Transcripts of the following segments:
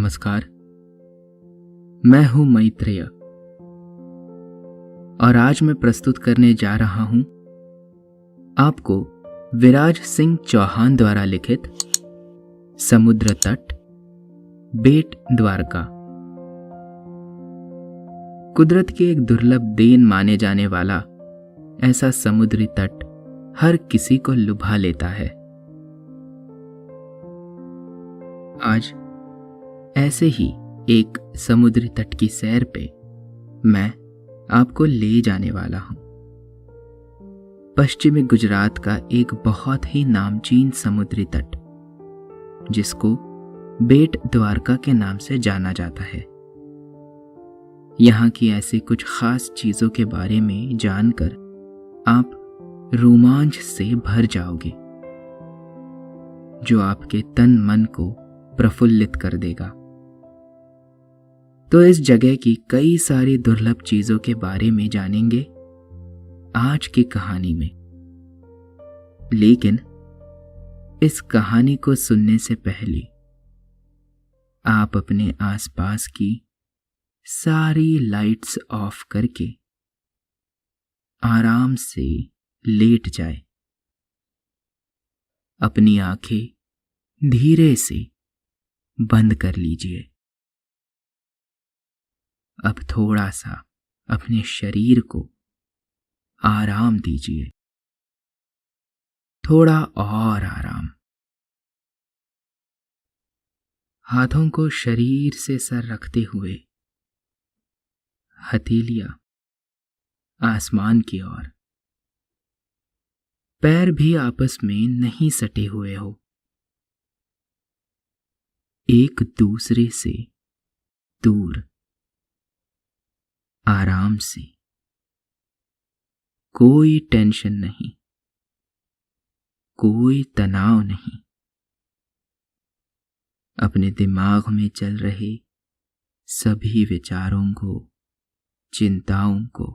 नमस्कार। मैं हूं मैत्रेय और आज मैं प्रस्तुत करने जा रहा हूं आपको विराज सिंह चौहान द्वारा लिखित समुद्र तट बेट द्वारका। कुदरत की एक दुर्लभ देन माने जाने वाला ऐसा समुद्री तट हर किसी को लुभा लेता है। आज ऐसे ही एक समुद्री तट की सैर पे मैं आपको ले जाने वाला हूं। पश्चिमी गुजरात का एक बहुत ही नामचीन समुद्री तट जिसको बेट द्वारका के नाम से जाना जाता है। यहां की ऐसी कुछ खास चीजों के बारे में जानकर आप रोमांच से भर जाओगे जो आपके तन मन को प्रफुल्लित कर देगा। तो इस जगह की कई सारी दुर्लभ चीजों के बारे में जानेंगे आज की कहानी में। लेकिन इस कहानी को सुनने से पहले आप अपने आसपास की सारी लाइट्स ऑफ करके आराम से लेट जाए। अपनी आंखें धीरे से बंद कर लीजिए। अब थोड़ा सा अपने शरीर को आराम दीजिए, थोड़ा और आराम। हाथों को शरीर से सर रखते हुए हथेलियां आसमान की ओर, पैर भी आपस में नहीं सटे हुए हो, एक दूसरे से दूर आराम से। कोई टेंशन नहीं, कोई तनाव नहीं। अपने दिमाग में चल रहे सभी विचारों को, चिंताओं को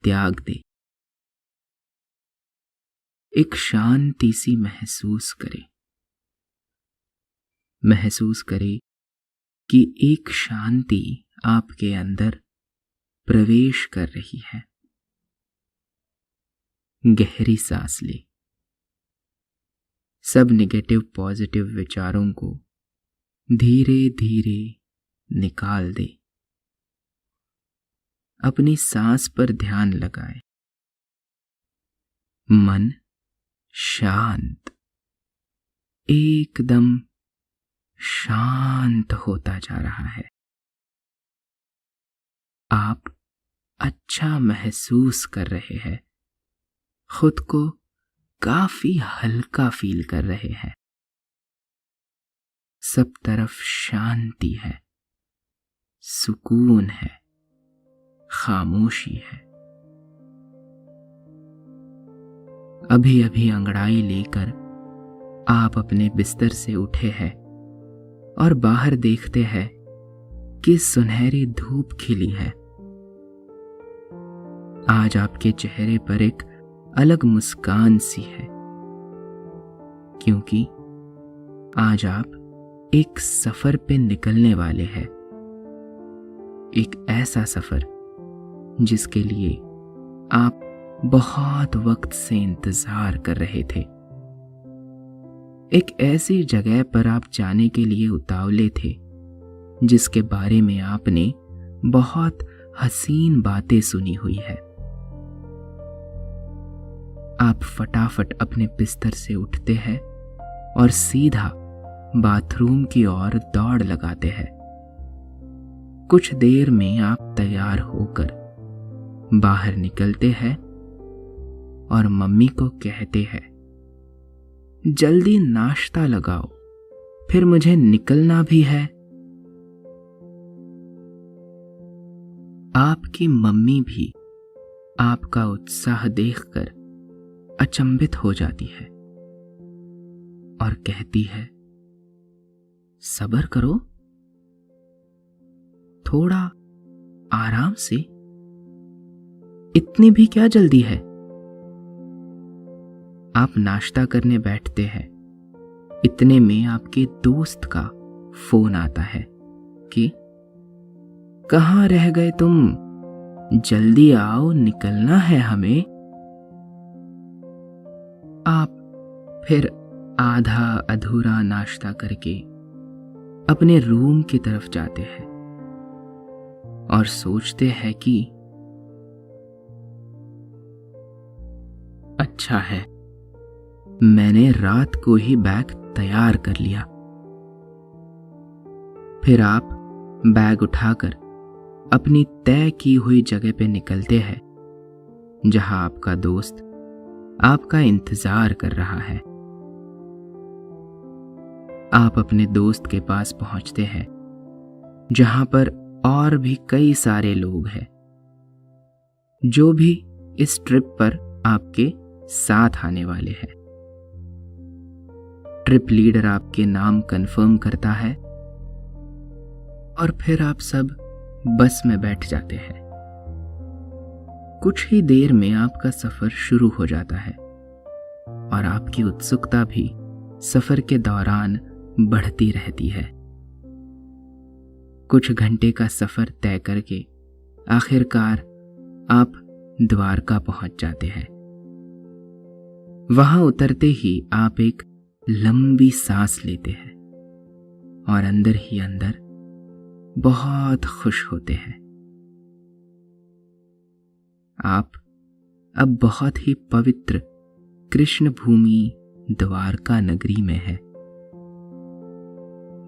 त्याग दे। एक शांति सी महसूस करे कि एक शांति आपके अंदर प्रवेश कर रही है। गहरी सांस ले। सब नेगेटिव पॉजिटिव विचारों को धीरे धीरे निकाल दे। अपनी सांस पर ध्यान लगाए। मन शांत, एकदम शांत होता जा रहा है। आप अच्छा महसूस कर रहे हैं, खुद को काफी हल्का फील कर रहे हैं। सब तरफ शांति है, सुकून है, खामोशी है। अभी अभी अंगड़ाई लेकर आप अपने बिस्तर से उठे हैं और बाहर देखते हैं कि सुनहरी धूप खिली है। आज आपके चेहरे पर एक अलग मुस्कान सी है, क्योंकि आज आप एक सफर पे निकलने वाले हैं। एक ऐसा सफर जिसके लिए आप बहुत वक्त से इंतजार कर रहे थे। एक ऐसी जगह पर आप जाने के लिए उतावले थे जिसके बारे में आपने बहुत हसीन बातें सुनी हुई है। आप फटाफट अपने बिस्तर से उठते हैं और सीधा बाथरूम की ओर दौड़ लगाते हैं। कुछ देर में आप तैयार होकर बाहर निकलते हैं और मम्मी को कहते हैं, जल्दी नाश्ता लगाओ, फिर मुझे निकलना भी है। आपकी मम्मी भी आपका उत्साह देखकर अचंभित हो जाती है और कहती है, सब्र करो, थोड़ा आराम से, इतनी भी क्या जल्दी है। आप नाश्ता करने बैठते हैं। इतने में आपके दोस्त का फोन आता है कि कहाँ रह गए तुम, जल्दी आओ, निकलना है हमें। आप फिर आधा अधूरा नाश्ता करके अपने रूम की तरफ जाते हैं और सोचते हैं कि अच्छा है, मैंने रात को ही बैग तैयार कर लिया। फिर आप बैग उठाकर अपनी तय की हुई जगह पे निकलते हैं जहां आपका दोस्त आपका इंतजार कर रहा है। आप अपने दोस्त के पास पहुंचते हैं जहां पर और भी कई सारे लोग हैं जो भी इस ट्रिप पर आपके साथ आने वाले हैं। ट्रिप लीडर आपके नाम कंफर्म करता है और फिर आप सब बस में बैठ जाते हैं। कुछ ही देर में आपका सफर शुरू हो जाता है और आपकी उत्सुकता भी सफर के दौरान बढ़ती रहती है। कुछ घंटे का सफर तय करके आखिरकार आप द्वारका पहुंच जाते हैं। वहां उतरते ही आप एक लंबी सांस लेते हैं और अंदर ही अंदर बहुत खुश होते हैं। आप अब बहुत ही पवित्र कृष्ण भूमि द्वारका नगरी में है।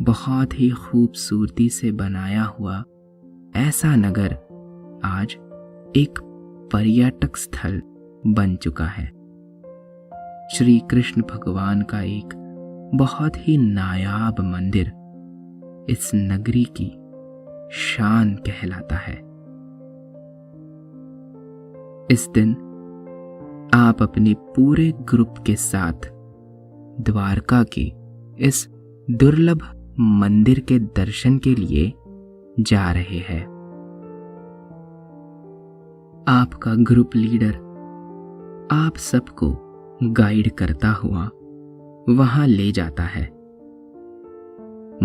बहुत ही खूबसूरती से बनाया हुआ ऐसा नगर आज एक पर्यटक स्थल बन चुका है। श्री कृष्ण भगवान का एक बहुत ही नायाब मंदिर इस नगरी की शान कहलाता है। इस दिन आप अपने पूरे ग्रुप के साथ द्वारका के इस दुर्लभ मंदिर के दर्शन के लिए जा रहे हैं। आपका ग्रुप लीडर आप सबको गाइड करता हुआ वहां ले जाता है।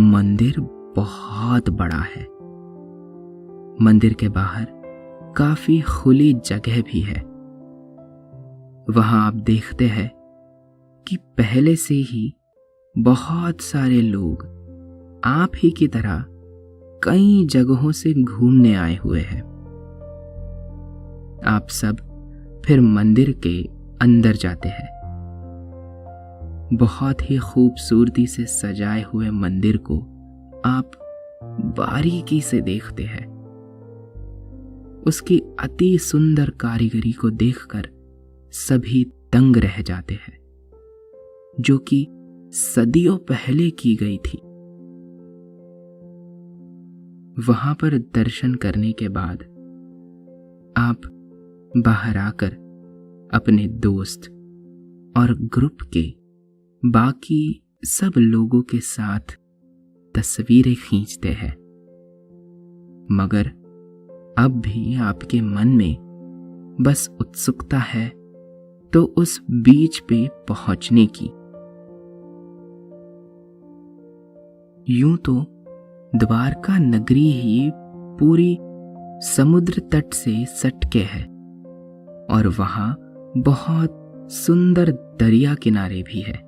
मंदिर बहुत बड़ा है। मंदिर के बाहर काफी खुली जगह भी है। वहां आप देखते हैं कि पहले से ही बहुत सारे लोग आप ही की तरह कई जगहों से घूमने आए हुए हैं। आप सब फिर मंदिर के अंदर जाते हैं। बहुत ही खूबसूरती से सजाए हुए मंदिर को आप बारीकी से देखते हैं। उसकी अति सुंदर कारीगरी को देखकर सभी दंग रह जाते हैं, जो कि सदियों पहले की गई थी। वहां पर दर्शन करने के बाद आप बाहर आकर अपने दोस्त और ग्रुप के बाकी सब लोगों के साथ तस्वीरें खींचते हैं। मगर अब भी आपके मन में बस उत्सुकता है तो उस बीच पे पहुंचने की। यूं तो द्वारका नगरी ही पूरी समुद्र तट से सटके है और वहां बहुत सुंदर दरिया किनारे भी है,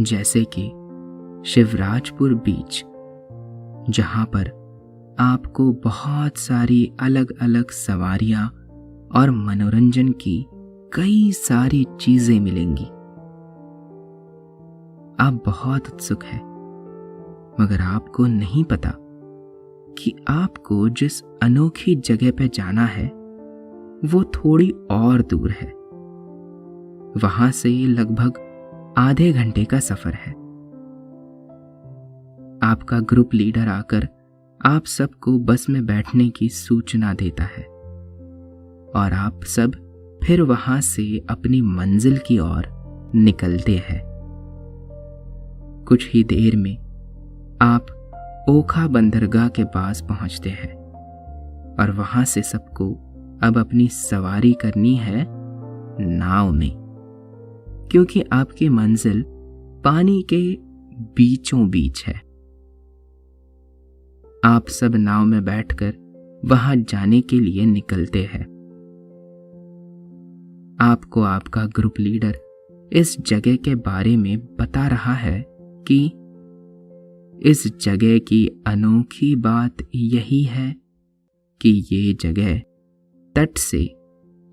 जैसे कि शिवराजपुर बीच, जहां पर आपको बहुत सारी अलग अलग सवारियां और मनोरंजन की कई सारी चीजें मिलेंगी। आप बहुत उत्सुक हैं, मगर आपको नहीं पता कि आपको जिस अनोखी जगह पे जाना है वो थोड़ी और दूर है। वहां से लगभग आधे घंटे का सफर है। आपका ग्रुप लीडर आकर आप सबको बस में बैठने की सूचना देता है और आप सब फिर वहां से अपनी मंजिल की ओर निकलते हैं। कुछ ही देर में आप ओखा बंदरगाह के पास पहुंचते हैं और वहां से सबको अब अपनी सवारी करनी है नाव में, क्योंकि आपकी मंजिल पानी के बीचों बीच है आप सब नाव में बैठकर वहां जाने के लिए निकलते हैं। आपको आपका ग्रुप लीडर इस जगह के बारे में बता रहा है कि इस जगह की अनोखी बात यही है कि ये जगह तट से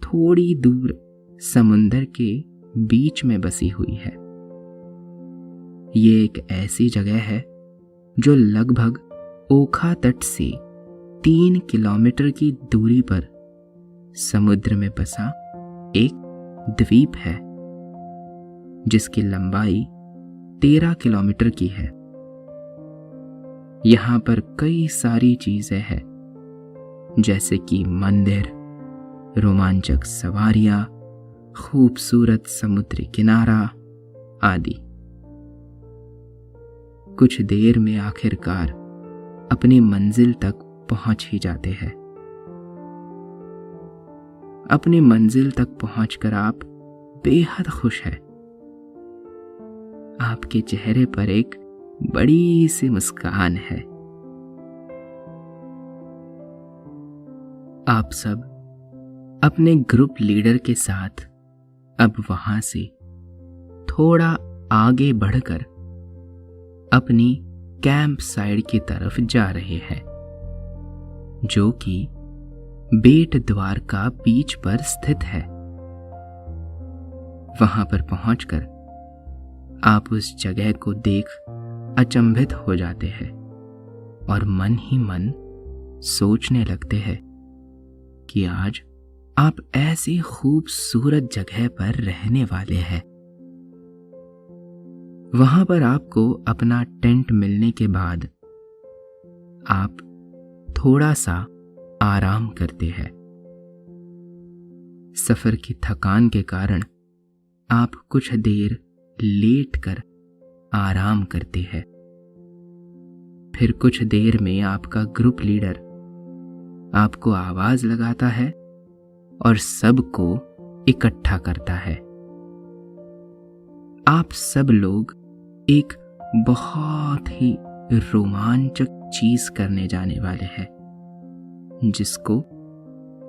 थोड़ी दूर समुंदर के बीच में बसी हुई है। ये एक ऐसी जगह है जो लगभग ओखा तट से 3 किलोमीटर की दूरी पर समुद्र में बसा एक द्वीप है, जिसकी लंबाई 13 किलोमीटर की है। यहां पर कई सारी चीजें हैं, जैसे कि मंदिर, रोमांचक सवारियां, खूबसूरत समुद्री किनारा आदि। कुछ देर में आखिरकार अपनी मंजिल तक पहुंच ही जाते हैं। अपनी मंजिल तक पहुंचकर आप बेहद खुश हैं। आपके चेहरे पर एक बड़ी सी मुस्कान है। आप सब अपने ग्रुप लीडर के साथ अब वहां से थोड़ा आगे बढ़कर अपनी कैंप साइड की तरफ जा रहे हैं, जो कि बेट द्वारका बीच पर स्थित है। वहां पर पहुंचकर आप उस जगह को देख अचंभित हो जाते हैं और मन ही मन सोचने लगते हैं कि आज आप ऐसी खूबसूरत जगह पर रहने वाले हैं। वहां पर आपको अपना टेंट मिलने के बाद आप थोड़ा सा आराम करते हैं। सफर की थकान के कारण आप कुछ देर लेटकर आराम करते हैं। फिर कुछ देर में आपका ग्रुप लीडर आपको आवाज लगाता है और सबको इकट्ठा करता है। आप सब लोग एक बहुत ही रोमांचक चीज करने जाने वाले हैं, जिसको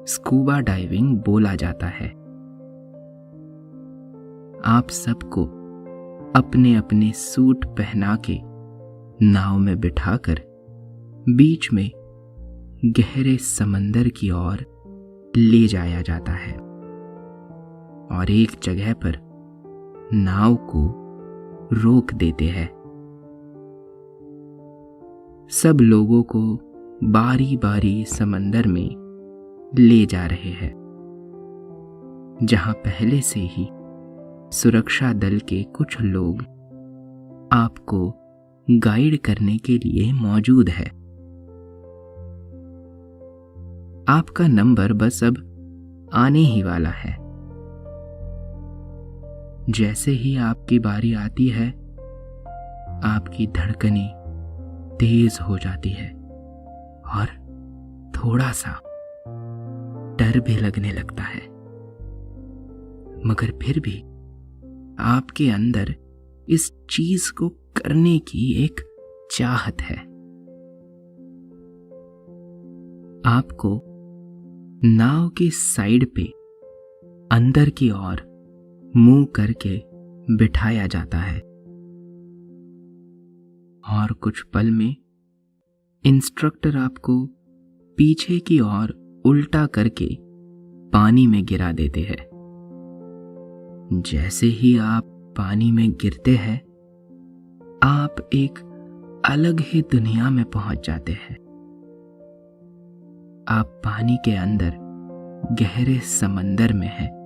स्कूबा डाइविंग बोला जाता है। आप सबको अपने अपने सूट पहना के नाव में बिठाकर बीच में गहरे समंदर की ओर ले जाया जाता है और एक जगह पर नाव को रोक देते हैं। सब लोगों को बारी बारी समंदर में ले जा रहे हैं, जहां पहले से ही सुरक्षा दल के कुछ लोग आपको गाइड करने के लिए मौजूद है। आपका नंबर बस अब आने ही वाला है। जैसे ही आपकी बारी आती है, आपकी धड़कनें तेज हो जाती है और थोड़ा सा डर भी लगने लगता है, मगर फिर भी आपके अंदर इस चीज को करने की एक चाहत है। आपको नाव की साइड पे अंदर की ओर मुंह करके बिठाया जाता है और कुछ पल में इंस्ट्रक्टर आपको पीछे की ओर उल्टा करके पानी में गिरा देते हैं। जैसे ही आप पानी में गिरते हैं, आप एक अलग ही दुनिया में पहुंच जाते हैं। आप पानी के अंदर गहरे समंदर में हैं,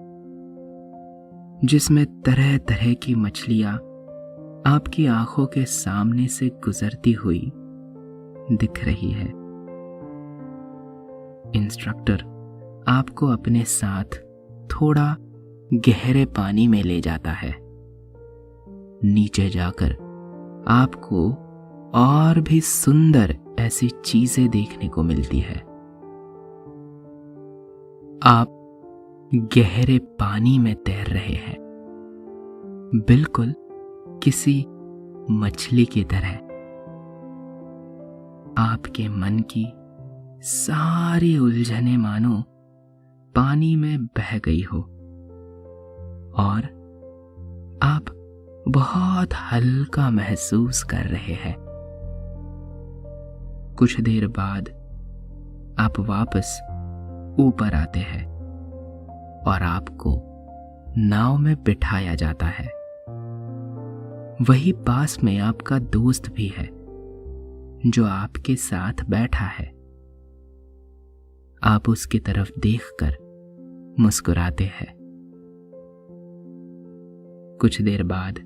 जिसमें तरह तरह की मछलियां आपकी आंखों के सामने से गुजरती हुई दिख रही है। इंस्ट्रक्टर आपको अपने साथ थोड़ा गहरे पानी में ले जाता है। नीचे जाकर आपको और भी सुंदर ऐसी चीजें देखने को मिलती है। आप गहरे पानी में तैर रहे हैं, बिल्कुल किसी मछली की तरह। आपके मन की सारी उलझने मानो पानी में बह गई हो और आप बहुत हल्का महसूस कर रहे हैं। कुछ देर बाद आप वापस ऊपर आते हैं और आपको नाव में बिठाया जाता है। वही पास में आपका दोस्त भी है जो आपके साथ बैठा है। आप उसकी तरफ देखकर मुस्कुराते हैं। कुछ देर बाद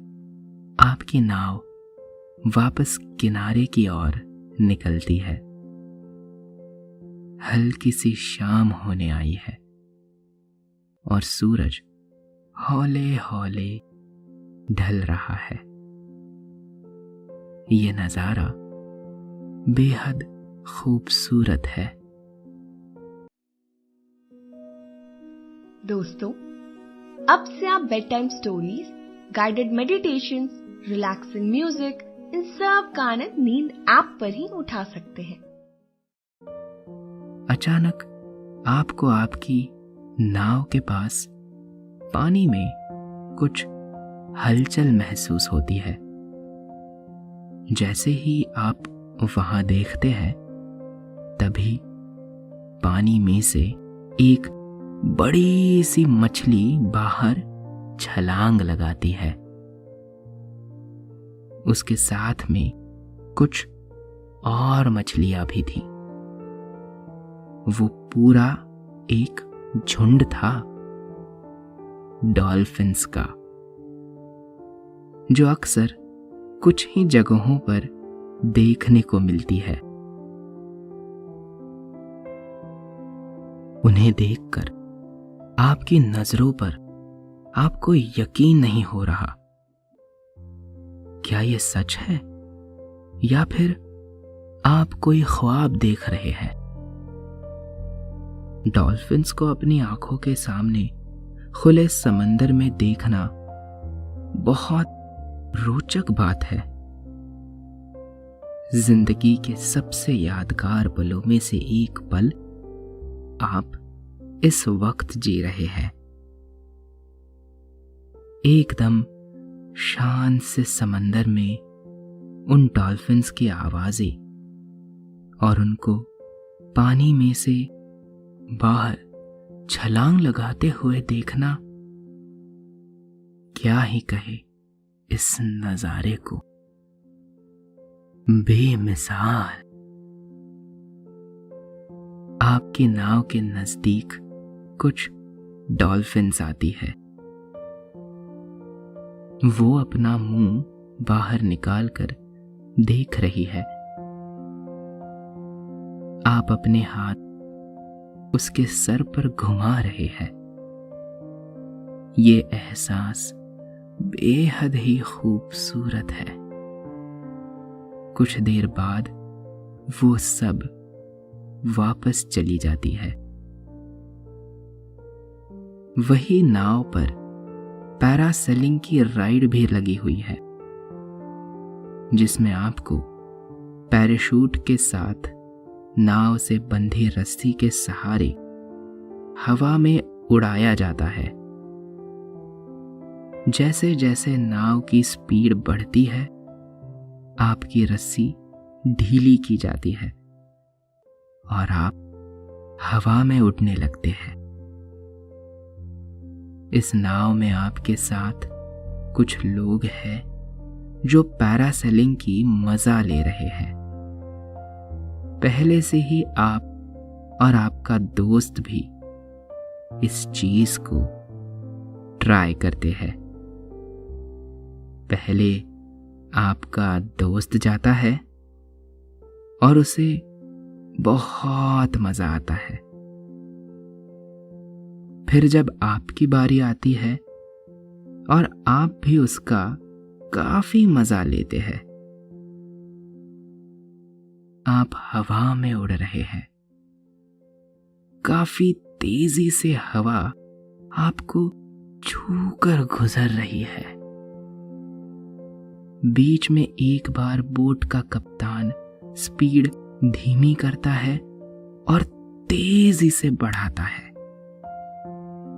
आपकी नाव वापस किनारे की ओर निकलती है। हल्की सी शाम होने आई है और सूरज हौले हौले ढल रहा है। ये नजारा बेहद खूबसूरत है। दोस्तों, अब से आप bedtime stories, guided meditations, relaxing music, इन सब का आनंद नींद ऐप पर ही उठा सकते हैं। अचानक आपको आपकी नाव के पास पानी में कुछ हलचल महसूस होती है। जैसे ही आप वहां देखते हैं, तभी पानी में से एक बड़ी सी मछली बाहर छलांग लगाती है। उसके साथ में कुछ और मछलियां भी थी। वो पूरा एक झुंड था डॉल्फिन्स का, जो अक्सर कुछ ही जगहों पर देखने को मिलती है। उन्हें देखकर आपकी नजरों पर आपको यकीन नहीं हो रहा। क्या ये सच है या फिर आप कोई ख्वाब देख रहे हैं? डॉल्फिन्स को अपनी आंखों के सामने खुले समंदर में देखना बहुत रोचक बात है। जिंदगी के सबसे यादगार पलों में से एक पल आप इस वक्त जी रहे हैं। एकदम शांत से समंदर में उन डॉल्फिन्स की आवाजें और उनको पानी में से बाहर छलांग लगाते हुए देखना, क्या ही कहे इस नजारे को, बेमिसाल। आपकी नाव के नजदीक कुछ डॉल्फिन्स आती है। वो अपना मुंह बाहर निकालकर देख रही है। आप अपने हाथ उसके सर पर घुमा रहे हैं। ये एहसास बेहद ही खूबसूरत है। कुछ देर बाद वो सब वापस चली जाती है। वही नाव पर पैरासेलिंग की राइड भी लगी हुई है, जिसमें आपको पैराशूट के साथ नाव से बंधी रस्सी के सहारे हवा में उड़ाया जाता है। जैसे जैसे नाव की स्पीड बढ़ती है, आपकी रस्सी ढीली की जाती है और आप हवा में उड़ने लगते हैं। इस नाव में आपके साथ कुछ लोग हैं जो पैरासेलिंग की मजा ले रहे हैं। पहले से ही आप और आपका दोस्त भी इस चीज को ट्राई करते हैं। पहले आपका दोस्त जाता है और उसे बहुत मजा आता है। फिर जब आपकी बारी आती है और आप भी उसका काफी मजा लेते हैं। आप हवा में उड़ रहे हैं। काफी तेजी से हवा आपको छूकर गुजर रही है। बीच में एक बार बोट का कप्तान स्पीड धीमी करता है और तेजी से बढ़ाता है।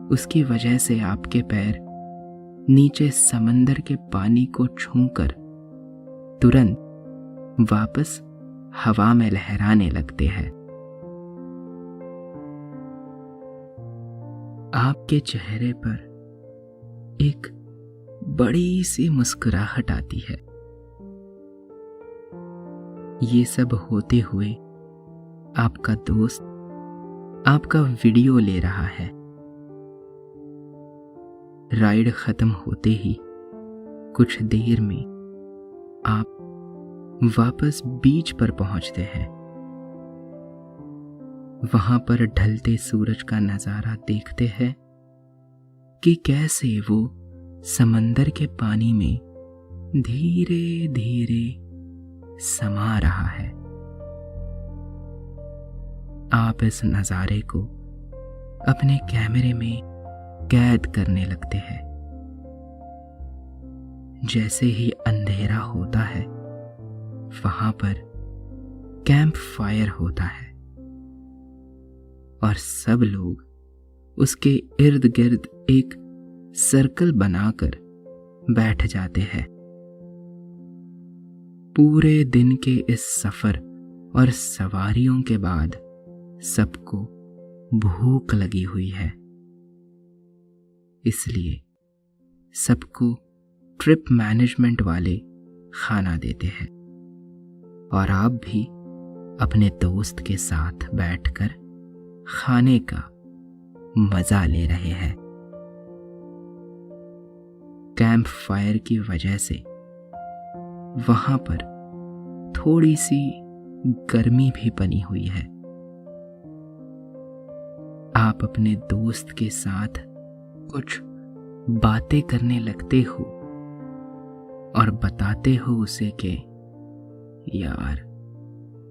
उसकी वजह से आपके पैर नीचे समंदर के पानी को छूकर तुरंत वापस हवा में लहराने लगते हैं। आपके चेहरे पर एक बड़ी सी मुस्कुराहट आती है। ये सब होते हुए आपका दोस्त आपका वीडियो ले रहा है। राइड खत्म होते ही कुछ देर में आप वापस बीच पर पहुंचते हैं। वहां पर ढलते सूरज का नजारा देखते हैं कि कैसे वो समंदर के पानी में धीरे धीरे समा रहा है। आप इस नजारे को अपने कैमरे में कैद करने लगते हैं। जैसे ही अंधेरा होता है वहां पर कैंप फायर होता है और सब लोग उसके इर्द गिर्द एक सर्कल बनाकर बैठ जाते हैं। पूरे दिन के इस सफर और सवारियों के बाद सबको भूख लगी हुई है, इसलिए सबको ट्रिप मैनेजमेंट वाले खाना देते हैं और आप भी अपने दोस्त के साथ बैठकर खाने का मजा ले रहे हैं। कैंप फायर की वजह से वहां पर थोड़ी सी गर्मी भी बनी हुई है। आप अपने दोस्त के साथ कुछ बातें करने लगते हो और बताते हो उसे कि यार,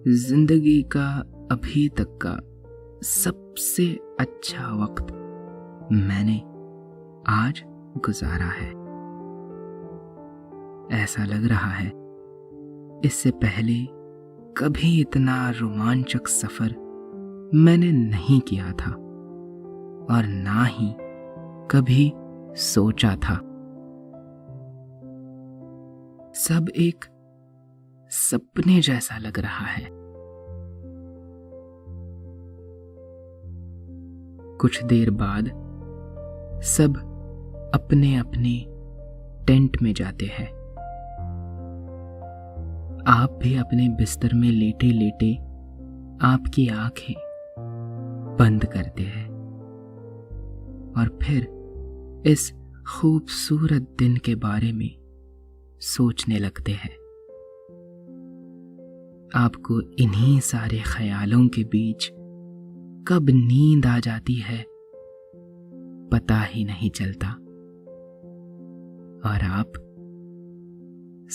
जिंदगी का अभी तक का सबसे अच्छा वक्त मैंने आज गुजारा है। ऐसा लग रहा है इससे पहले कभी इतना रोमांचक सफर मैंने नहीं किया था और ना ही कभी सोचा था। सब एक सपने जैसा लग रहा है। कुछ देर बाद सब अपने अपने टेंट में जाते हैं। आप भी अपने बिस्तर में लेटे लेटे आपकी आंखें बंद करते हैं और फिर इस खूबसूरत दिन के बारे में सोचने लगते हैं। आपको इन्हीं सारे ख्यालों के बीच कब नींद आ जाती है पता ही नहीं चलता और आप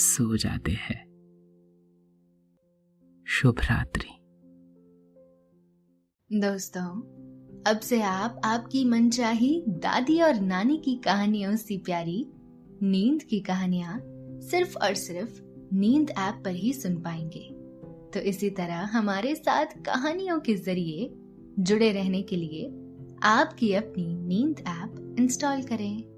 सो जाते हैं। शुभ रात्रि। दोस्तों, अब से आप आपकी मनचाही दादी और नानी की कहानियों से प्यारी नींद की कहानियां सिर्फ और सिर्फ नींद ऐप पर ही सुन पाएंगे। तो इसी तरह हमारे साथ कहानियों के जरिए जुड़े रहने के लिए आपकी अपनी नींद ऐप इंस्टॉल करें।